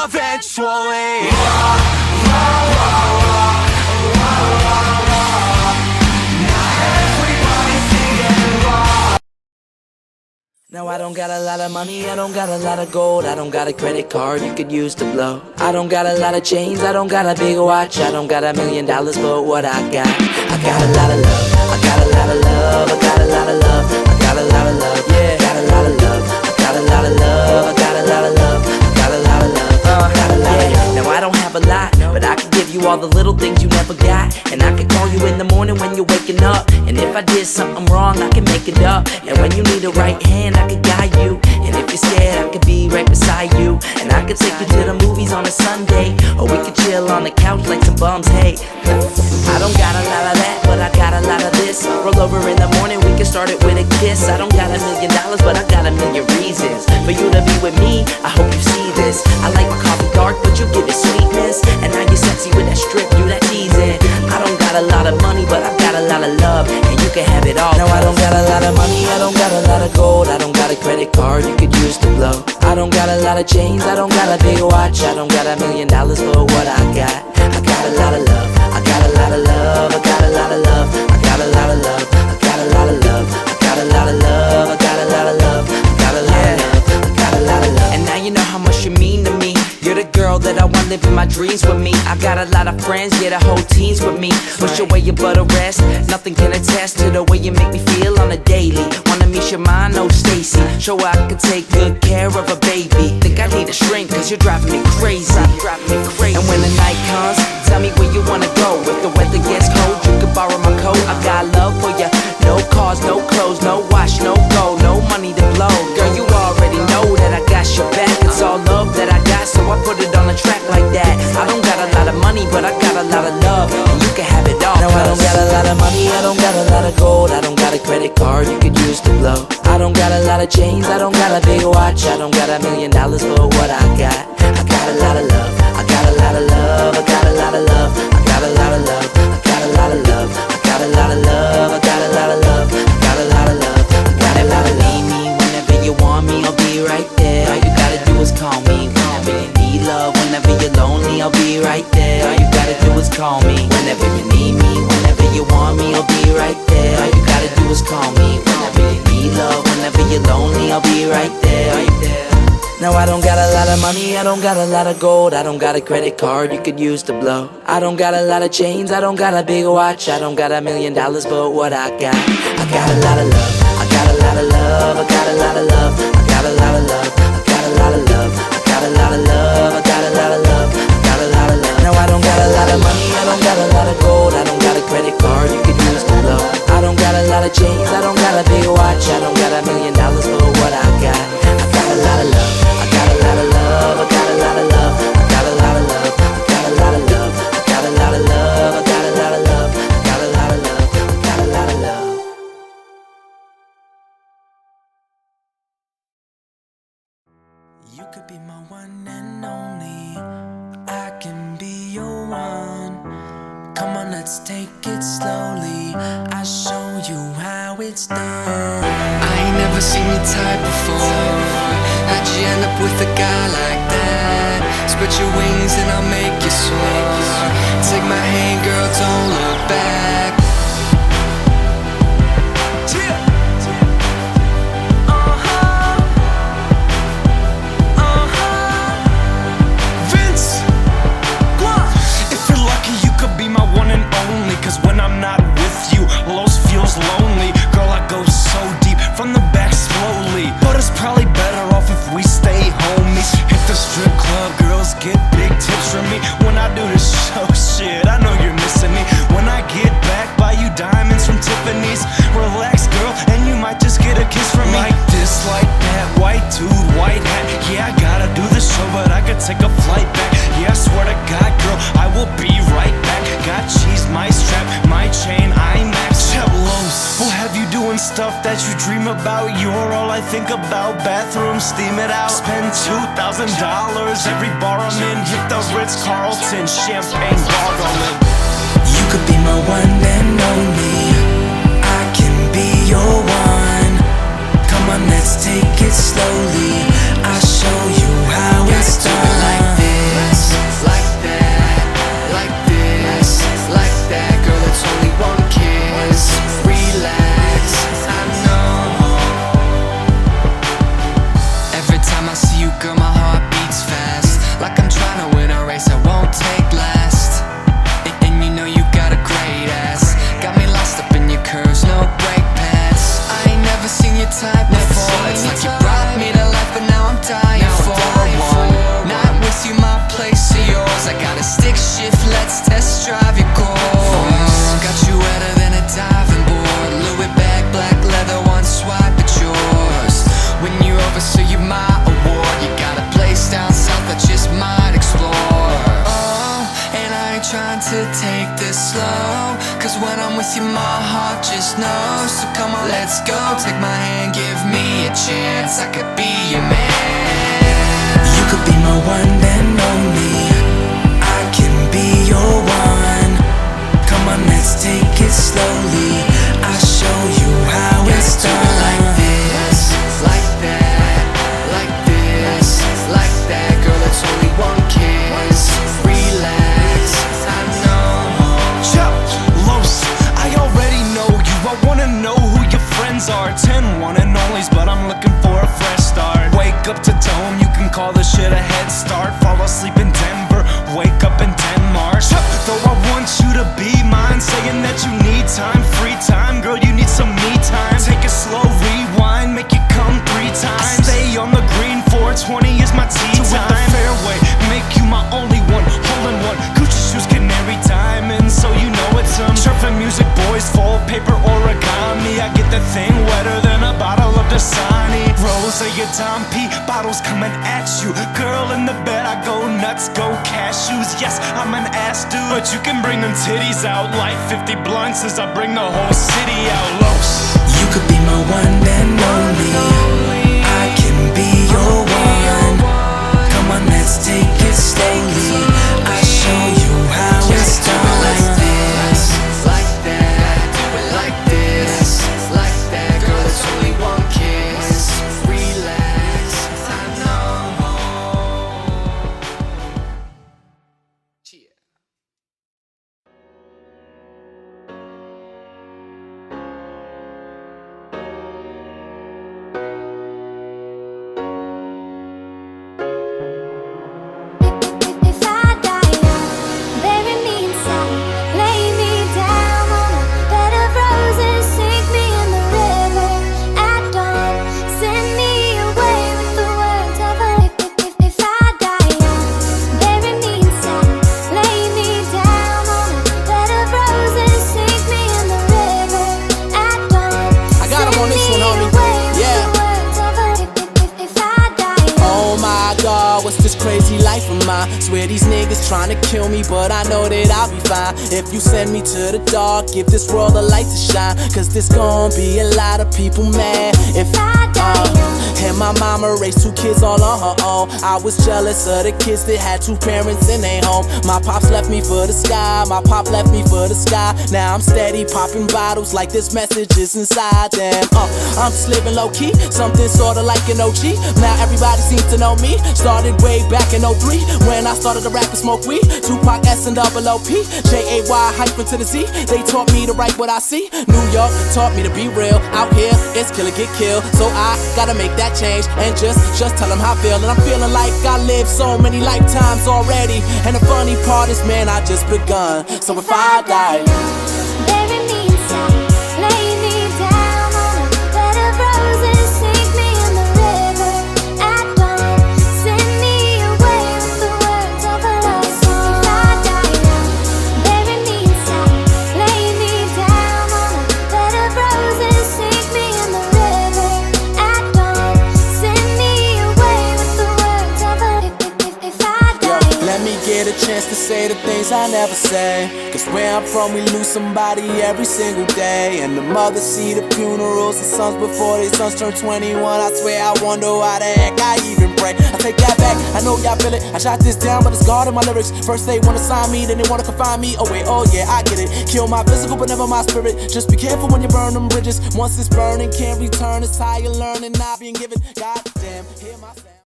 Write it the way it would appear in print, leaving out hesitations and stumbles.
eventually. Now I don't got a lot of money, I don't got a lot of gold, I don't got a credit card you could use to blow. I don't got a lot of chains, I don't got a big watch, I don't got $1 million, but what I got a lot of love, I got a lot of love, I got a lot of love, I got a lot of love, yeah, got a lot of love, I got a lot of love, I got a lot of love, I got a lot of love, got a lot of love. Now I don't have a lot, but I can give you all the little things you never got. And I can call you in the morning when you're waking up, and if I did something wrong, I can make it up. And when you need a right hand, I can guide you. And if you're scared, I could be right beside you. And I could take you to the movies on a Sunday, or we could chill on the couch like some bums, hey. I don't got a lot of that, but I got a lot of this. Roll over in the morning, we can start it with a kiss. I don't got $1 million, but I got 1,000,000 reasons for you to be with me. I hope you see this. I like my coffee dark, but you give it sweetness. And now you're sexy with that strip, you that teasing. I don't got a lot of money, but I got a lot of love, and you can have it all. No, I don't got a lot of money, I don't got a lot of gold, I don't got a credit card you could use to blow. I don't got a lot of chains, I don't got a big watch, I don't got $1 million, but what I got a lot of love, I got a lot of love, I got a lot of love, I got a lot of love, I got a lot of love, I got a lot of love, I got a lot of love, I got a lot of love, I got a lot of love. And now you know how much you mean to me. You're the girl that I want living my dreams with me. I got a lot of friends, yeah, the whole team's with me. Wish away your butter rest, nothing can attest to the way you make me feel on a daily. Wanna meet your mind, oh Stacy, show her I can take good care of a baby. Think I need a shrink, cause you're driving me crazy. And when the night comes, tell me where you wanna go. If the weather gets cold, you can borrow my coat. I got love for ya, no cars, no clothes, no watch, no gold, no money to blow. Girl, you already know that I got your back. It's all love that I got, so I put it on a track like that. I don't got a lot of money, but I got a lot of love, and you can have it all. No, I don't got a lot of money, I don't got a lot of gold, I don't got a credit card you could use to blow. I don't got a lot of chains, I don't got a big watch, I don't got $1 million, but what I got a lot of love, I got a lot of love, I got a lot of love, I got a lot of love, I got a lot of love, I got a lot of love, I got a lot of love, I got a lot of love, I got a lot of love. Need me whenever you want me, I'll be right there. All you gotta do is call me whenever you need love. Whenever you're lonely, I'll be right there. All you gotta do is call me whenever you need me. Whenever you want me, I'll be right there. All you gotta do is call me whenever you need love. Whenever you're lonely, I'll be right there. Are you there? Now I don't got a lot of money, I don't got a lot of gold, I don't got a credit card you could use to blow. I don't got a lot of chains, I don't got a big watch, I don't got $1 million, but what I got a lot of love, I got a lot of love, I got a lot of love, I got a lot of love, I got a lot of love, I got a lot of love, I got a lot of love, I got a lot of love. Now I don't got a lot of money, I don't got a lot of gold, I don't got a credit card you could use to blow. I don't got a lot of chains, I don't got a big watch, I don't got $1 million, but what I got a lot of love. I got a lot of love, I got a lot of love, I got a lot of love, I got a lot of love, I got a lot of love, I got a lot of love, I got a lot of love, I got a lot of love. You could be my one and only, I can be your one. Come on, let's take it slowly, I'll show you how it's done. I ain't never seen your type before. How'd you end up with a guy like that? Spread your wings and I'll make you soar. Take my hand, girl, don't look back. Vince, if you're lucky, you could be my one and only. Cause when I'm not with you, Los feels lonely. Girl, I go so deep from the back slowly, but it's probably better off if we stay homies. Hit the strip club, girls get big tips from me. When I do this show, shit, I know you're missing me. When I get back, buy you diamonds from Tiffany's. Relax, girl, and you might just get a kiss from me. Like this, like that, white dude, white hat. Yeah, I gotta do the show, but I could take a flight back. Yeah, I swear to God, girl, I will be right back. Got cheese, my strap, my chain, IMAX. Los, we'll have you doing stuff that you dream about. You're all I think about. Bathroom, steam it out. Spend $2,000 every bar I'm in. Hit the Ritz-Carlton, champagne gargling. You could be my one and only, I can be your one. Come on, let's take it slowly, I'll show you how it's done. Like this. to take this slow, cause when I'm with you my heart just knows. So come on, let's go, take my hand, give me a chance. I could be your man. You could be my one and only, I can be your one. Come on, let's take it slowly, I'll show you how it's done. Like this, like that, like this, like that. Girl, it's only one kiss. Relax, I know. Chup, Los, I already know you. I wanna know who your friends are. 10 one and onlys, but I'm looking for a fresh start. Wake up to Dome, you can call this shit a head start. Fall asleep in Denver, wake up in Denmark. Chup, though I want you to be mine, saying that you need time, free time. Girl, you need some me time. Take a slow rewind, make it come 3 times. I stay on the green, 420 is my tea time. To hit the fairway, make you my only one, hole in one. Gucci shoes, canary diamonds, so you know it's surfing music, boys, full paper origami. I get the thing wetter than a bottle of Dasani. Rose of your Dom P, bottles coming at you. Girl in the bed, I go nuts, go cashews. Yes, I'm an ass dude, but you can bring them titties out. Like 50 blunts as I bring the whole city out. Los. You could be my one and only, I can be your one. Come on, let's take it slowly, I'll show you how it's done. Like this, like that, do it like this, like that. Girl, it's only one kiss. Relax, I know. Cheers. If I die young, bury me inside, lay me down on a bed of roses, sink me in the river at dawn, send me away with the words of a if I die young, bury me inside, lay me down on a bed of roses, sink me in the river at dawn. I got 'em on this one, homie. Yeah. If I die young. Oh my God, what's this crazy life of mine? Swear these niggas tryna kill me, but I know that I'll be fine. If you send me to the dark, give this world a light to shine. Cause there's gon' be a lot of people mad if I die young. and my mama raised 2 kids all on her own. I was jealous of the kids that had 2 parents in their home. My pops left me for the sky, my pop left me for the sky. Now I'm steady popping bottles like this message is inside them. I'm just living low key, something sorta like an OG. Now everybody seems to know me. Started way back in 03 when I started to rap and smoke weed. Tupac S and double OP, J-A-Y hyphen to the Z. They taught me to write what I see. New York taught me to be real. Out here it's kill or get killed, so I gotta make that change and just tell them how I feel. And I'm feeling like I lived so many lifetimes already. And the funny part is, man, I just begun. So if I die, Bury me inside, lay me down on a bed of roses, sink me in the river at dawn, send me away with the words of a love song. If I die young, bury me inside, lay me down on a bed of roses, sink me in the river at dawn, send me away with the words of a if I die young. let me get a chance to say the things I never say. Cause where I'm from, we lose somebody every single day. And the mothers see the funerals of sons before their sons turn 21. I swear I wonder why the heck I even pray. I take that back, I know y'all feel it. I shot this down, but it's God in my lyrics. First they wanna sign me, then they wanna confine me. Oh wait, oh yeah, I get it. Kill my physical, but never my spirit. Just be careful when you burn them bridges. Once it's burning, can't return. It's how you learn and not being given. God damn, hear my sound.